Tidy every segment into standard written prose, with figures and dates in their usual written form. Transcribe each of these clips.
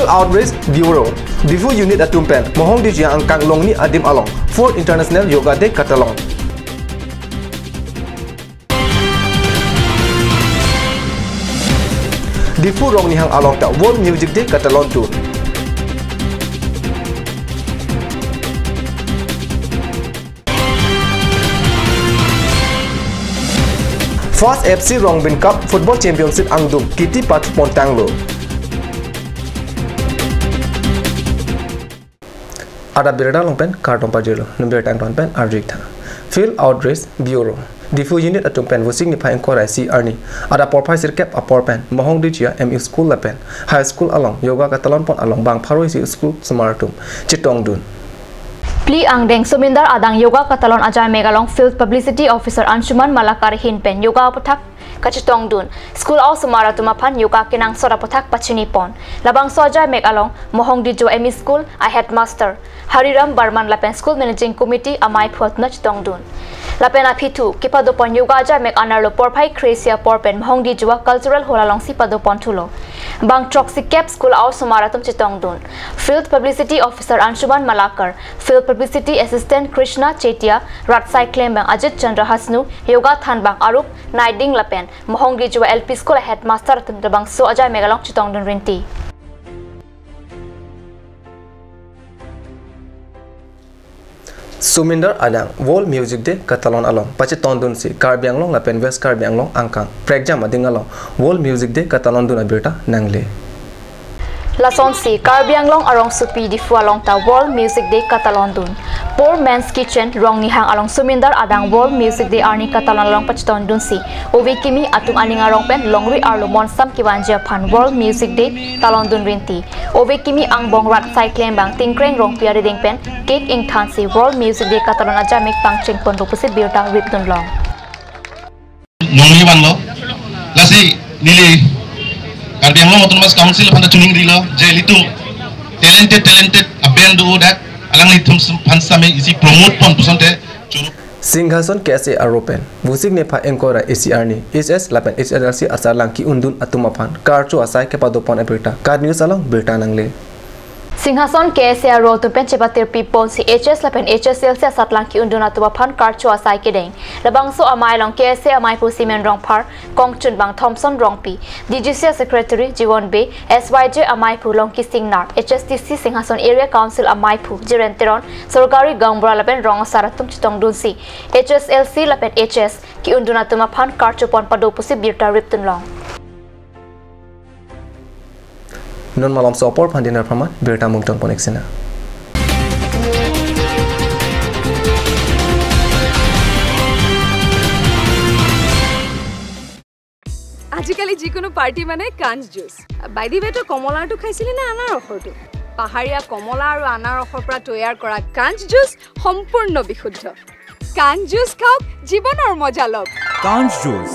Outreach Bureau Difu Unit Atumpen Mohong di Jiang Angkang Long ni Adim Along 4th International Yoga Day Catalong Difu Rong Nihang Along ta World Music Day Catalong tu First FC Rongbin Cup Football Championship Angdum Kiti Patu Pontanglo Ada berada longpen karton pajero number tangton pen arjikta Field Outreach Bureau Difu Unit Atumpen Wusing Nipa Enkorai si Arni Ada porpai sirkep aporpen Mohong Dijia MU School Lapen High School along Yoga Catalan pon along Bang Paroi si School Samaratum Chitong Dun Pli Angdeng Sumindar Adang Yoga Catalan Ajay Megalong Field Publicity Officer Anshuman Malakar Hinpen Yoga Patak Kachitong Dun School of Samaratumaphan Yoga Kinang Sora Patak Pachinipon Labang Soja Megalong Mohong Dijo MU School a headmaster Hariram Barman Lapen School Managing Committee Amai Phot Nach Tong Dun Lapen Aphitu Kipadopon Yoga Ajay Meg Anarlo Porpai Cresia Porpen Mohong Dijwa Cultural Holalong Sipadopon Tulo Bang Troxy Cap School of Samaratum Chitong Dun Field Publicity Officer Anshuman Malakar Field Publicity Assistant Krishna Chetia Ratsai Claim Bang Ajit Chandra Hasnu Yoga Than Bang Arup Naiding Lapen Mohong Dijwa LP School a headmaster Bang So Ajay Megalong Chitong Dun Rinti Sumindar Adang World Music Day Catalan along Pachitong Dun si Karbiang Long Lapen West Karbiang Long Angkang Pregjam Ading along World Music Day Catalan Dun Abirta Nangle Lason si Karbiang Long Arong Supi Difu along ta World Music Day Catalan Dun Poor Man's Kitchen Rong Nihang along Sumindar Adang World Music Day Arni Catalan along Pachitong Dun si Ovi Kimi Atung Aning Arong Pen Longri Arlo Monsam Kiwanja Pan World Music Day Talon Dun Rinti Ovi Kimi Angbong Rat Cycling Bang Tingkreng Rong Pia Ding Pen Cake Ing Tansi World Music Day Catalan Aja Mek Pang Cheng Pon Rupusi Birta Rip Dun Long Nongli Wanlo Lasi Nili Karbiang Long Autonomous Council Panda Tuning Dilo Jelitu talented a band do that Alang Litum Pansame isi promote pon pusante Singhason KSA Aropen Wusing Nepa Enkora ACR ni SS Lapen HLC Asar Langki Undun Atumapan Karcho Asai Kepadopon Abirta Card News along Birta Nangle Singhason KSA Road to Penchebatir People si HS Lapen HSL sa Satlangki Undun Atumapan Karcho Asai Kedeng Labangso Amai Long KSA Amai Pu Simen Rong Par Kongchun Bang Thompson Rongpi DGC Secretary Jiwon Bay SYJ Amai Pu Longki Singnar HSTC Singhason Area Council Amai Pu Jirenteron Sorgari Gangbra Lapen Rong Saratum Chitong Dunsi HSLC Lapen HS Ki Undun Atumapan Karcho Pon Padopusi Birta Riptun Long Non malam sopor Pandinar Pramat Birta Mungtong Poneksina আজিকালি যিকোনো party মানে কাঞ্জ juice বাইদি বেটো কমলাটো খাইছিলি না আনাৰ ৰসটো পাহাৰীয়া কমলা আৰু আনাৰ ৰসৰ পৰা তৈয়াৰ কৰা কাঞ্জ জুচ সম্পূৰ্ণ বিশুদ্ধ কাঞ্জ জুচ খাওক জীৱনৰ মজা লওক কাঞ্জ জুচ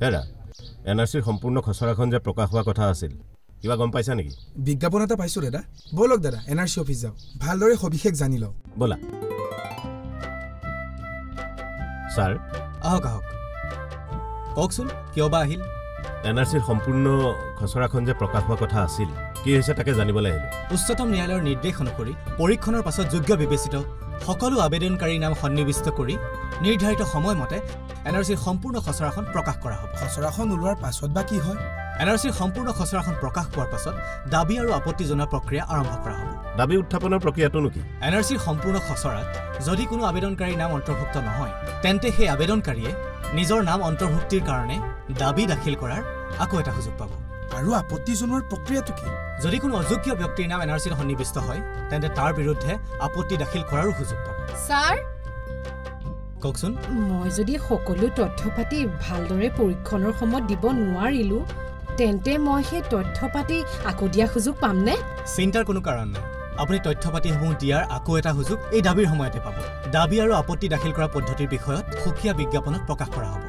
হেৰা এনআৰসিৰ সম্পূৰ্ণ খসৰাখন যে প্ৰকাশ হোৱা কথা আছিল কিবা গম পাইছা নেকি বিজ্ঞাপন এটা পাইছো দাদা বলক দাদা এনআৰসি অফিস যাও ভালদৰে সবিশেষ জানি লও বলা স্যাৰ আহক কওকচোন কিয় বা আহিল এনআৰসিৰ সম্পূৰ্ণ খসৰাখন যে প্ৰকাশ হোৱা কথা আছিল কি হৈছে তাকে জানিবলৈ আহিলো উচ্চতম ন্যায়ালয়ৰ নিৰ্দেশ অনুসৰি পৰীক্ষণৰ পাছত যোগ্য বিবেচিত সকলো আবেদনকাৰীৰ নাম সন্নিবিষ্ট কৰি নিৰ্ধাৰিত সময়মতে এনআৰচিৰ সম্পূৰ্ণ খচৰাখন প্ৰকাশ কৰা হ'ব খচৰাখন ওলোৱাৰ পাছত বা কি হয় এনআৰচিৰ সম্পূৰ্ণ খচৰাখন প্ৰকাশ পোৱাৰ পাছত দাবী আৰু আপত্তি জনোৱা প্ৰক্ৰিয়া আৰম্ভ কৰা হ'ব দাবী উত্থাপনৰ প্ৰক্ৰিয়াটো কি এনআৰচিৰ সম্পূৰ্ণ খচৰাত যদি কোনো আবেদনকাৰীৰ নাম অন্তৰ্ভুক্ত নহয় তেন্তে সেই আবেদনকাৰীয়ে নিজৰ নাম অন্তৰ্ভুক্তিৰ কাৰণে দাবী দাখিল কৰাৰ আকৌ এটা সুযোগ পাব আৰু আপত্তি জনোৱাৰ প্ৰক্ৰিয়াটো কি যদি কোনো অযোগ্য ব্যক্তিৰ নাম এনআৰচিত সন্নিৱিষ্ট হয় তেন্তে তাৰ বিৰুদ্ধে আপত্তি দাখিল কৰাৰো সুযোগ পাব স্যাৰ কওকচোন মই যদি সকলো তথ্য পাতি ভালদৰে পৰীক্ষণৰ সময়ত দিব নোৱাৰিলো তেন্তে মই সেই তথ্য পাতি আকৌ দিয়া সুযোগ পামনে চিন্তাৰ কোনো কাৰণ নাই আপুনি তথ্য পাতিসমূহ দিয়াৰ আকৌ এটা সুযোগ এই দাবীৰ সময়তে পাব দাবী আৰু আপত্তি দাখিল কৰা পদ্ধতিৰ বিষয়ত সুকীয়া বিজ্ঞাপনত প্ৰকাশ কৰা হ'ব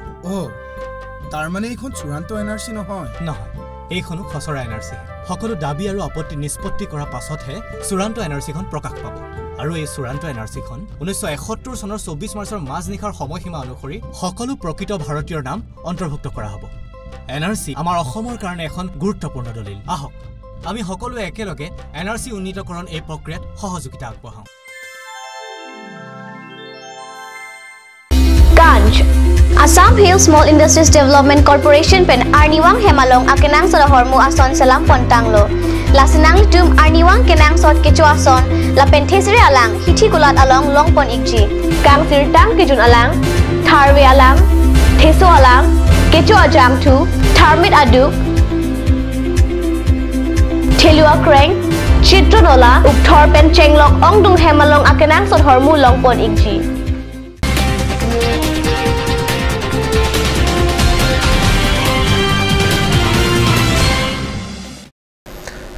তাৰ মানে এইখন চূড়ান্ত এনআৰচি নহয় এইখনো খচৰা এনআৰচি সকলো দাবী আৰু আপত্তি নিষ্পত্তি কৰাৰ পাছতহে চূড়ান্ত এনআৰচিখন প্ৰকাশ পাব আৰু এই চূড়ান্ত এনআৰচিখন 1971 চনৰ 24 মাৰ্চৰ মাজনিশাৰ সময়সীমা অনুসৰি সকলো প্ৰকৃত ভাৰতীয়ৰ নাম অন্তৰ্ভুক্ত কৰা হ'ব এনআৰচি আমাৰ অসমৰ কাৰণে এখন গুৰুত্বপূৰ্ণ দলিল আহক আমি সকলোৱে একেলগে এনআৰচি উন্নীতকৰণ এই প্ৰক্ৰিয়াত সহযোগিতা আগবঢ়াওঁ Ganj Assam Hill Small Industries Development Corporation pen Arniwang Hemalong akenang sa hormu ason salam pontanglo lasinang tum Arniwang kenang sot kecu ason la penthesri alang hithi kulat along longpon ikji kang sirtang kijun alang tharwe alang theso alang kecu ajam thu tharmit adu thelua kreng chitronola ukthor pen chenglok ongdung Hemalong akenang sot hormu longpon ikji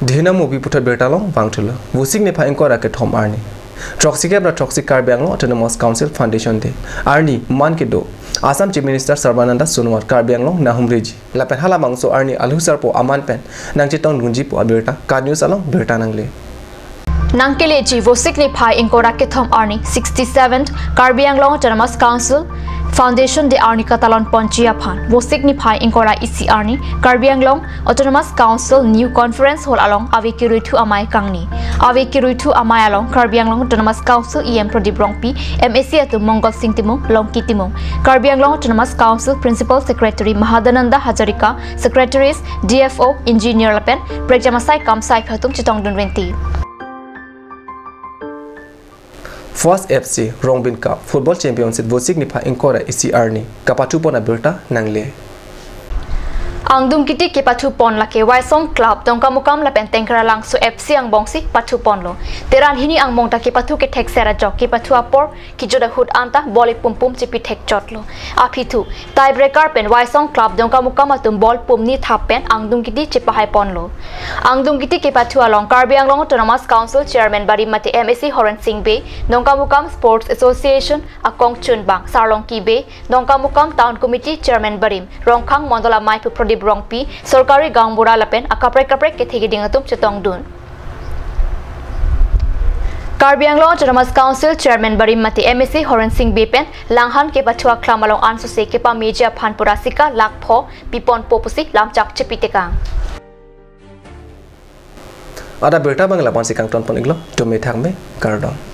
Dina movie putar bertalong bangtula. Wusik ne phaing kora ke thom arni. Troxic abra Troxic Karbi Anglong Autonomous Council Foundation de. Arni man ke do. Assam Chief Minister Sarbananda Sonowal Karbi Anglong nahum reji. La pen hala mangso arni alhusar po aman pen. Nang chitong gunji po aberta. Card news along berta nangle. Nangkele ji Wusik ne phai kora ke thom arni 67th Karbi Anglong Autonomous Council Foundation de Arni Catalan Ponchia Phan Wusik ni phai inkora isi Arni Karbi Anglong Autonomous Council New Conference Hall along Avikiruithu Amai Kangni Avikiruithu Amai along Karbi Anglong Autonomous Council EM Pradip Rongpi MSc atu Mongol Singh Timung Longki Timung Karbi Anglong Autonomous Council Principal Secretary Mahadananda Hajarika Secretaries DFO Engineer Lapen Prejjamasai Kamsai Khatum Chitong Dunwenti First FC Rongbin Cup Football Championship Wusik ni phaing kora isi arni kapatu pona berta nangle Angdum kiti ke pathu pon la ke Waisong Club tongka mukam la pentengkra lang so FC ang bongsi pathu pon lo teran hini ang mongta ke pathu ke thek sera jok ke pathu apor ki joda hud anta boli pum pum chipi thek chot lo apithu tiebreaker pen Waisong Club tongka mukam atum bol pum ni thap pen angdum kiti chipahai pon lo angdum kiti ke pathu along Karbi Anglong Autonomous Council Chairman Bari Mate MSc Horan Singh Be tongka mukam Sports Association Akong Chunbang Sarlong Ki Be tongka mukam Town Committee Chairman Barim Rongkhang Mondola Mai Pradip Rongpi Sorkari Gangbura Lapen akaprek ke thegi dingatum chetong dun Karbi Anglong Autonomous Council Chairman Barim Mati MSc Horan Singh Bepen Langhan ke pathua klamalong anso se ke pa media phanpura sika lakpho pipon popusi lamchak chepitekang Ada berta bangla pansi kang ton poniglo to me thangme kardom